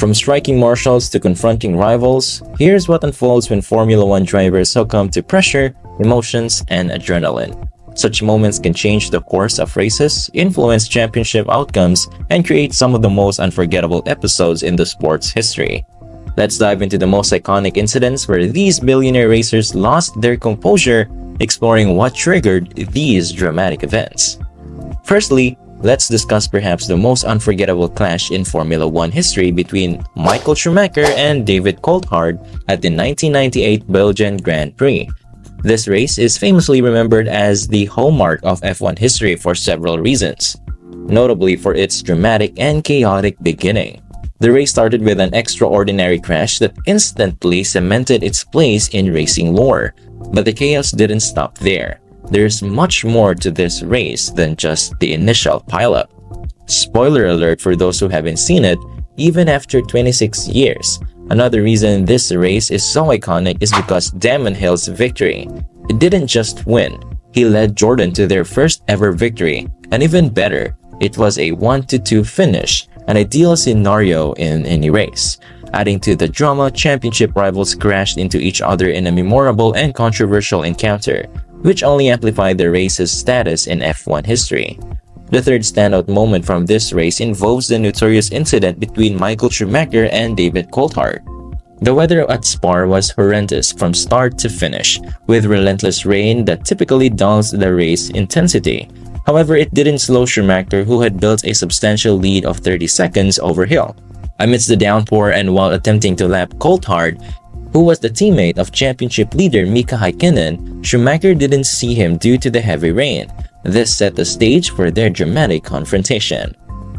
From striking marshals to confronting rivals, here's what unfolds when Formula One drivers succumb to pressure, emotions, and adrenaline. Such moments can change the course of races, influence championship outcomes, and create some of the most unforgettable episodes in the sport's history. Let's dive into the most iconic incidents where these billionaire racers lost their composure, exploring what triggered these dramatic events. Firstly, let's discuss perhaps the most unforgettable clash in Formula One history between Michael Schumacher and David Coulthard at the 1998 Belgian Grand Prix. This race is famously remembered as the hallmark of F1 history for several reasons, notably for its dramatic and chaotic beginning. The race started with an extraordinary crash that instantly cemented its place in racing lore. But the chaos didn't stop there. There's much more to this race than just the initial pileup. Spoiler alert for those who haven't seen it, even after 26 years. Another reason this race is so iconic is because Damon Hill's victory. It didn't just win, he led Jordan to their first ever victory, and even better, it was a 1-2 finish, an ideal scenario in any race. Adding to the drama, championship rivals crashed into each other in a memorable and controversial encounter, which only amplified the race's status in F1 history. The third standout moment from this race involves the notorious incident between Michael Schumacher and David Coulthard. The weather at Spa was horrendous from start to finish, with relentless rain that typically dulls the race intensity. However, it didn't slow Schumacher, who had built a substantial lead of 30 seconds over Hill. Amidst the downpour and while attempting to lap Coulthard, who was the teammate of championship leader Mika Häkkinen, Schumacher didn't see him due to the heavy rain. This set the stage for their dramatic confrontation.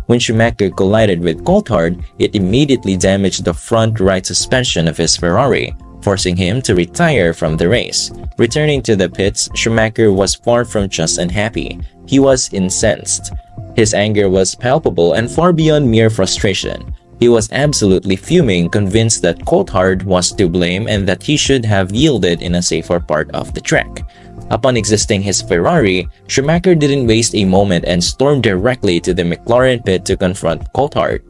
When Schumacher collided with Coulthard, it immediately damaged the front right suspension of his Ferrari, forcing him to retire from the race. Returning to the pits, Schumacher was far from just unhappy. He was incensed. His anger was palpable and far beyond mere frustration. He was absolutely fuming, convinced that Coulthard was to blame and that he should have yielded in a safer part of the track. Upon exiting his Ferrari, Schumacher didn't waste a moment and stormed directly to the McLaren pit to confront Coulthard.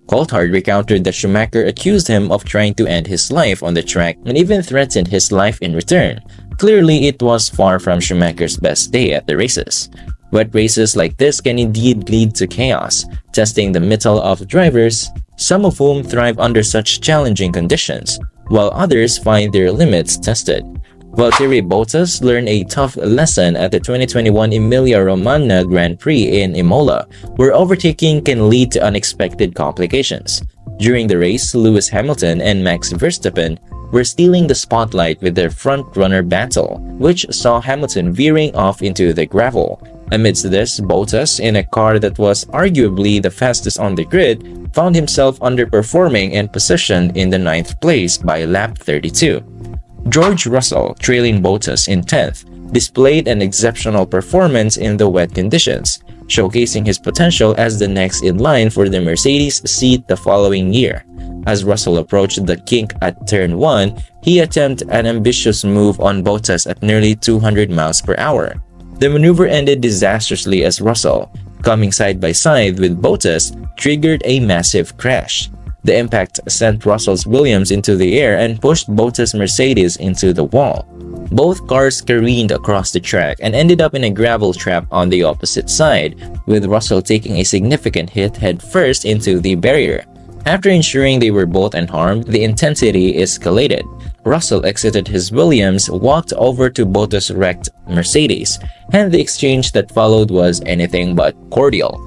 Coulthard recountered that Schumacher accused him of trying to end his life on the track and even threatened his life in return. Clearly, it was far from Schumacher's best day at the races. Wet races like this can indeed lead to chaos, testing the mettle of drivers, some of whom thrive under such challenging conditions, while others find their limits tested. Valtteri Bottas learned a tough lesson at the 2021 Emilia-Romagna Grand Prix in Imola, where overtaking can lead to unexpected complications. During the race, Lewis Hamilton and Max Verstappen were stealing the spotlight with their front-runner battle, which saw Hamilton veering off into the gravel. Amidst this, Bottas, in a car that was arguably the fastest on the grid, found himself underperforming and positioned in the 9th place by lap 32. George Russell, trailing Bottas in 10th, displayed an exceptional performance in the wet conditions, showcasing his potential as the next in line for the Mercedes seat the following year. As Russell approached the kink at turn 1, he attempted an ambitious move on Bottas at nearly 200 miles per hour. The maneuver ended disastrously as Russell, coming side by side with Bottas, triggered a massive crash. The impact sent Russell's Williams into the air and pushed Bottas' Mercedes into the wall. Both cars careened across the track and ended up in a gravel trap on the opposite side, with Russell taking a significant hit headfirst into the barrier. After ensuring they were both unharmed, the intensity escalated. Russell exited his Williams, walked over to Bottas' wrecked Mercedes, and the exchange that followed was anything but cordial.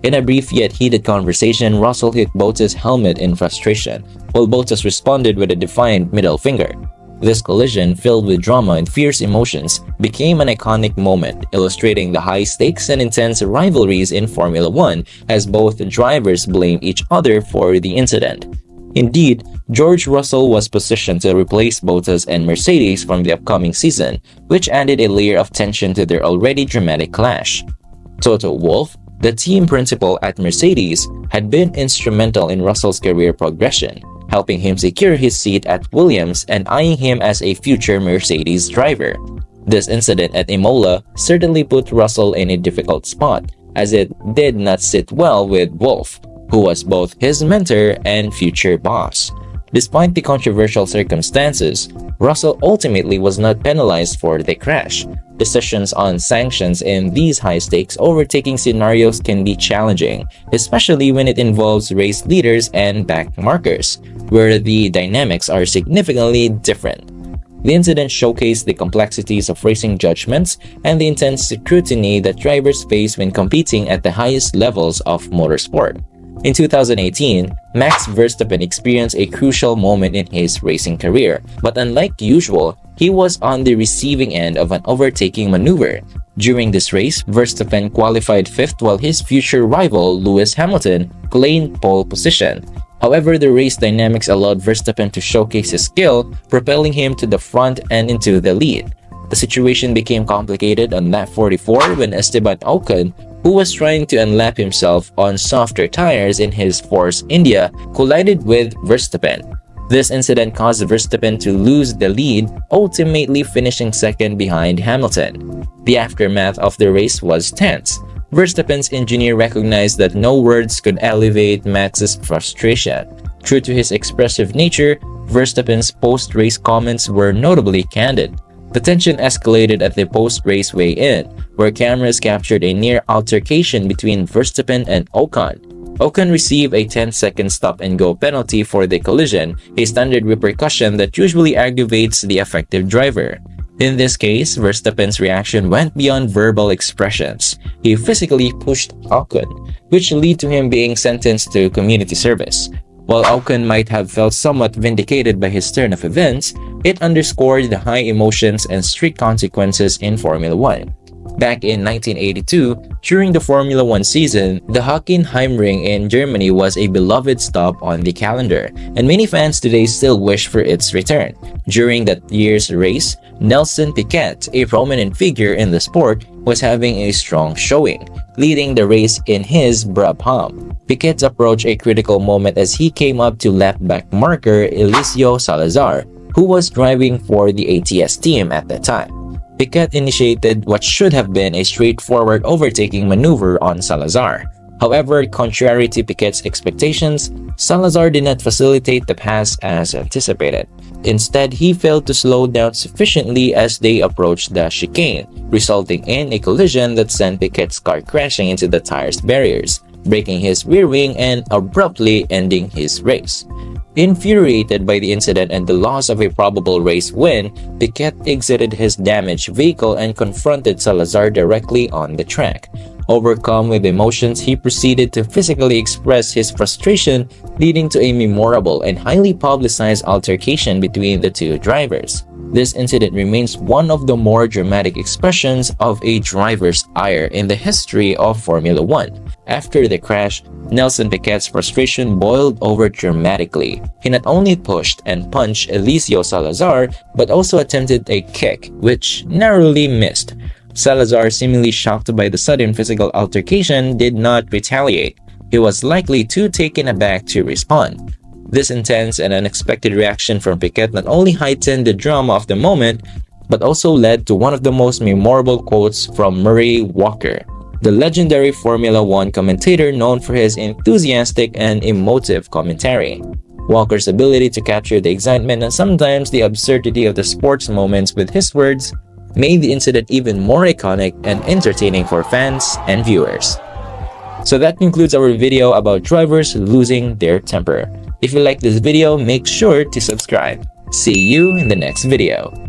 In a brief yet heated conversation, Russell hit Bottas' helmet in frustration, while Bottas responded with a defiant middle finger. This collision, filled with drama and fierce emotions, became an iconic moment, illustrating the high stakes and intense rivalries in Formula One as both drivers blame each other for the incident. Indeed, George Russell was positioned to replace Bottas and Mercedes from the upcoming season, which added a layer of tension to their already dramatic clash. Toto Wolff, the team principal at Mercedes, had been instrumental in Russell's career progression, helping him secure his seat at Williams and eyeing him as a future Mercedes driver. This incident at Imola certainly put Russell in a difficult spot, as it did not sit well with Wolff. who was both his mentor and future boss. Despite the controversial circumstances, Russell ultimately was not penalized for the crash. Decisions on sanctions in these high-stakes overtaking scenarios can be challenging, especially when it involves race leaders and back markers, where the dynamics are significantly different. The incident showcased the complexities of racing judgments and the intense scrutiny that drivers face when competing at the highest levels of motorsport. In 2018, Max Verstappen experienced a crucial moment in his racing career, but unlike usual, he was on the receiving end of an overtaking maneuver. During this race, Verstappen qualified fifth while his future rival, Lewis Hamilton, claimed pole position. However, the race dynamics allowed Verstappen to showcase his skill, propelling him to the front and into the lead. The situation became complicated on lap 44 when Esteban Ocon, who was trying to unlap himself on softer tires in his Force India, collided with Verstappen. This incident caused Verstappen to lose the lead, ultimately finishing second behind Hamilton. The aftermath of the race was tense. Verstappen's engineer recognized that no words could alleviate Max's frustration. True to his expressive nature, Verstappen's post-race comments were notably candid. The tension escalated at the post-race weigh-in, where cameras captured a near altercation between Verstappen and Ocon. Ocon received a 10-second stop-and-go penalty for the collision, a standard repercussion that usually aggravates the affected driver. In this case, Verstappen's reaction went beyond verbal expressions. He physically pushed Ocon, which led to him being sentenced to community service. While Ocon might have felt somewhat vindicated by his turn of events, it underscored the high emotions and strict consequences in Formula 1. Back in 1982, during the Formula 1 season, the Hockenheimring in Germany was a beloved stop on the calendar, and many fans today still wish for its return. During that year's race, Nelson Piquet, a prominent figure in the sport, was having a strong showing, leading the race in his Brabham. Piquet approached a critical moment as he came up to lap back marker Eliseo Salazar, who was driving for the ATS team at the time. Piquet initiated what should have been a straightforward overtaking maneuver on Salazar. However, contrary to Piquet's expectations, Salazar did not facilitate the pass as anticipated. Instead, he failed to slow down sufficiently as they approached the chicane, resulting in a collision that sent Piquet's car crashing into the tire's barriers, breaking his rear wing and abruptly ending his race. Infuriated by the incident and the loss of a probable race win, Piquet exited his damaged vehicle and confronted Salazar directly on the track. Overcome with emotions, he proceeded to physically express his frustration, leading to a memorable and highly publicized altercation between the two drivers. This incident remains one of the more dramatic expressions of a driver's ire in the history of Formula 1. After the crash, Nelson Piquet's frustration boiled over dramatically. He not only pushed and punched Eliseo Salazar, but also attempted a kick, which narrowly missed. Salazar, seemingly shocked by the sudden physical altercation, did not retaliate. He was likely too taken aback to respond. This intense and unexpected reaction from Piquet not only heightened the drama of the moment, but also led to one of the most memorable quotes from Murray Walker, the legendary Formula 1 commentator known for his enthusiastic and emotive commentary. Walker's ability to capture the excitement and sometimes the absurdity of the sports moments with his words made the incident even more iconic and entertaining for fans and viewers. So that concludes our video about drivers losing their temper. If you like this video, make sure to subscribe. See you in the next video.